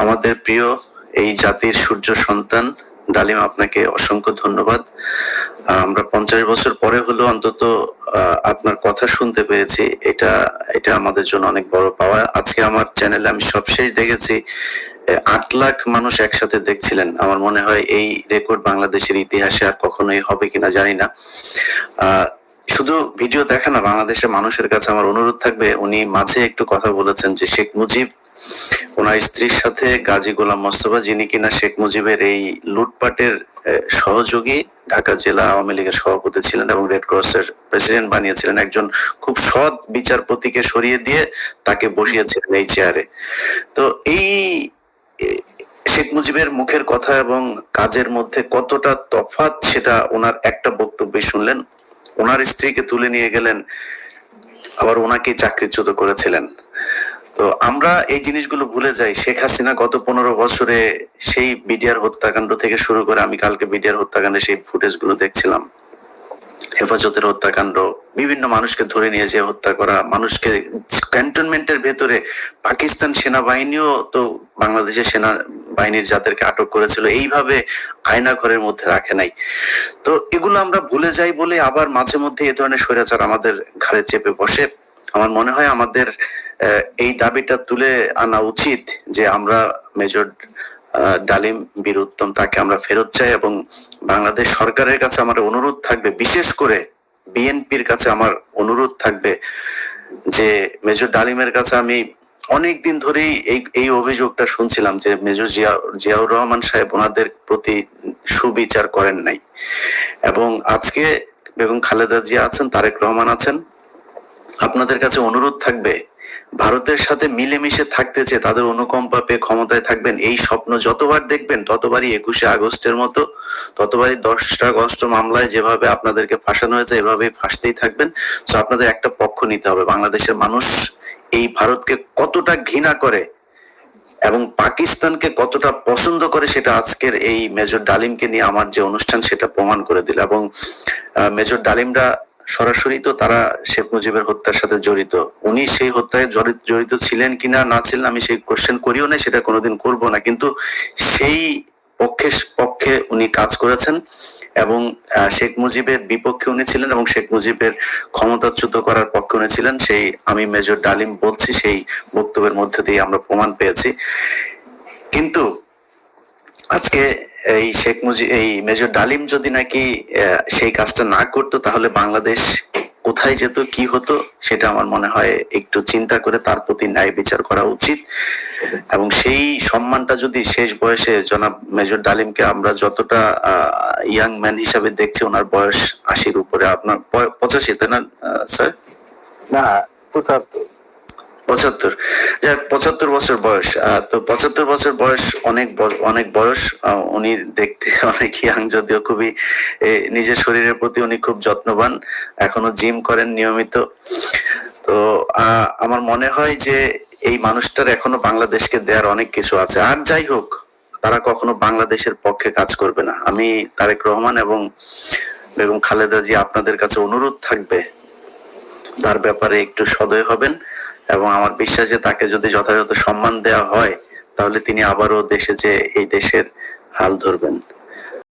আমাদের প্রিয় এই জাতির সূর্য সন্তান ডালিম, আপনাকে অসংখ্য ধন্যবাদ। আমরা 50 বছর পরে হলেও অন্তত আপনার কথা শুনতে পেরেছি, এটা আমাদের জন্য অনেক বড় পাওয়া। আজকে আমার চ্যানেলে আমি সবশেষ দেখেছি 8 লাখ মানুষ একসাথে দেখছিলেন। আমার মনে হয় এই রেকর্ড বাংলাদেশের ইতিহাসে আর কখনোই হবে কিনা জানি না। শুধু ভিডিও দেখা না, বাংলাদেশের মানুষের কাছে আমার অনুরোধ থাকবে, উনি মাঝে একটু কথা বলেছেন যে শেখ মুজিব ওনার স্ত্রীর সাথে গাজী গোলাম মোস্তফা, যিনি কিনা শেখ মুজিবের এই লুটপাটের সহযোগী, ঢাকা জেলা আওয়ামী লীগের সভাপতি ছিলেন এবং রেড ক্রসের প্রেসিডেন্ট বানিয়েছিলেন, একজন খুব সৎ বিচারপতিকে সরিয়ে দিয়ে তাকে বসিয়েছিলেন এই চেয়ারে। তো এই শেখ মুজিবের মুখের কথা এবং কাজের মধ্যে কতটা তফাৎ সেটা ওনার একটা বক্তব্যে শুনলেন। ওনার স্ত্রীকে তুলে নিয়ে গেলেন, আবার ওনাকে চাকরিচ্যুত করেছিলেন। তো আমরা এই জিনিসগুলো ভুলে যাই। শেখ হাসিনা গত 15 বছরে সেই বিডিআর হত্যাকাণ্ড থেকে শুরু করে, আমি কালকে বিডিআর হত্যাকাণ্ডের সেই ফুটেজ গুলো দেখছিলাম, হেফাজতের হত্যাকাণ্ড, বিভিন্ন মানুষকে ধরে নিয়ে যে হত্যা করা, মানুষকে ক্যান্টনমেন্টের ভেতরে পাকিস্তান সেনাবাহিনীও তো বাংলাদেশের সেনাবাহিনীর যাদেরকে আটক করেছিল এইভাবে আয়না ঘরের মধ্যে রাখে নাই। তো এগুলো আমরা ভুলে যাই বলে আবার মাঝে মধ্যে এই ধরনের স্বৈরাচার আমাদের ঘাড়ে চেপে বসে। আমার মনে হয় আমাদের এই দাবিটা তুলে আনা উচিত যে আমরা মেজর ডালিম বীর উত্তম তাকে আমরা ফেরত চাই, এবং বাংলাদেশ সরকারের কাছে আমার অনুরোধ থাকবে, বিশেষ করে বিএনপির কাছে আমার অনুরোধ থাকবে যে মেজর ডালিমের কাছে আমি অনেকদিন ধরেই এই অভিযোগটা শুনছিলাম যে মেজর জিয়াউর রহমান সাহেব ওনাদের প্রতি সুবিচার করেন নাই, এবং আজকে বেগম খালেদা জিয়া আছেন, তারেক রহমান আছেন, আপনাদের কাছে অনুরোধ থাকবে ভারতের সাথে মিলেমিশে থাকতে চেয়ে তাদের অনুকম্পা পেয়ে ক্ষমতায় থাকবেন, এই স্বপ্ন যতবার দেখবেন ততবারই 21শে আগস্টের মতো, ততবারই 10টা আগস্ট মামলায় যেভাবে আপনাদেরকে ফাঁসানো হয়েছে এভাবেই ফাঁসতেই থাকবেন। তো আপনাদের একটা পক্ষ নিতে হবে। বাংলাদেশের মানুষ এই ভারতকে কতটা ঘৃণা করে এবং পাকিস্তানকে কতটা পছন্দ করে সেটা আজকের এই মেজর ডালিমকে নিয়ে আমার যে অনুষ্ঠান সেটা প্রমাণ করে দিল। এবং মেজর ডালিমরা সরাসরি তো তারা শেখ মুজিবের হত্যার সাথে জড়িত, উনি সেই হত্যায় জড়িত ছিলেন কিনা না ছিলেন আমি সেই কোশ্চেন করিও না, সেটা কোনোদিন করব না, কিন্তু সেই পক্ষে উনি কাজ করেছেন এবং শেখ মুজিবের বিপক্ষে উনি ছিলেন এবং শেখ মুজিবের ক্ষমতাচ্যুত করার পক্ষে উনি ছিলেন। সেই আমি মেজর ডালিম বলছি, সেই বক্তব্যের মধ্যে দিয়ে আমরা প্রমাণ পেয়েছি। কিন্তু আজকে এই মেজর ডালিম যদি নাকি সেই কাজটা না করতো তাহলে বাংলাদেশ কোথায় যেত, কি হতো, সেটা আমার মনে হয় একটু চিন্তা করে তার প্রতি ন্যায় বিচার করা উচিত। এবং সেই সম্মানটা যদি শেষ বয়সে জনাব মেজর ডালিমকে আমরা যতটা ইয়াং ম্যান হিসাবে দেখছি, ওনার বয়স 80-র উপরে, আপনার 85 তাই না স্যার? না 75। 75 বছর বয়স। তো 75 বছর বয়স অনেক বয়স। উনি দেখতে অনেক ইয়াং, যদিও খুবই নিজের শরীরের প্রতি উনি খুব যত্নবান, এখনো জিম করেন নিয়মিত। তো আমার মনে হয় যে এই মানুষটার এখনো বাংলাদেশকে দেওয়ার অনেক কিছু আছে। আর যাই হোক, তারা কখনো বাংলাদেশের পক্ষে কাজ করবে না। আমি তারেক রহমান এবং বেগম খালেদা জি আপনাদের কাছে অনুরোধ থাকবে তার ব্যাপারে একটু সদয় হবেন, এবং আমার বিশ্বাস যে তাকে যদি যথাযথ সম্মান দেওয়া হয় তাহলে তিনি আবারও দেশে যে এই দেশের হাল ধরবেন।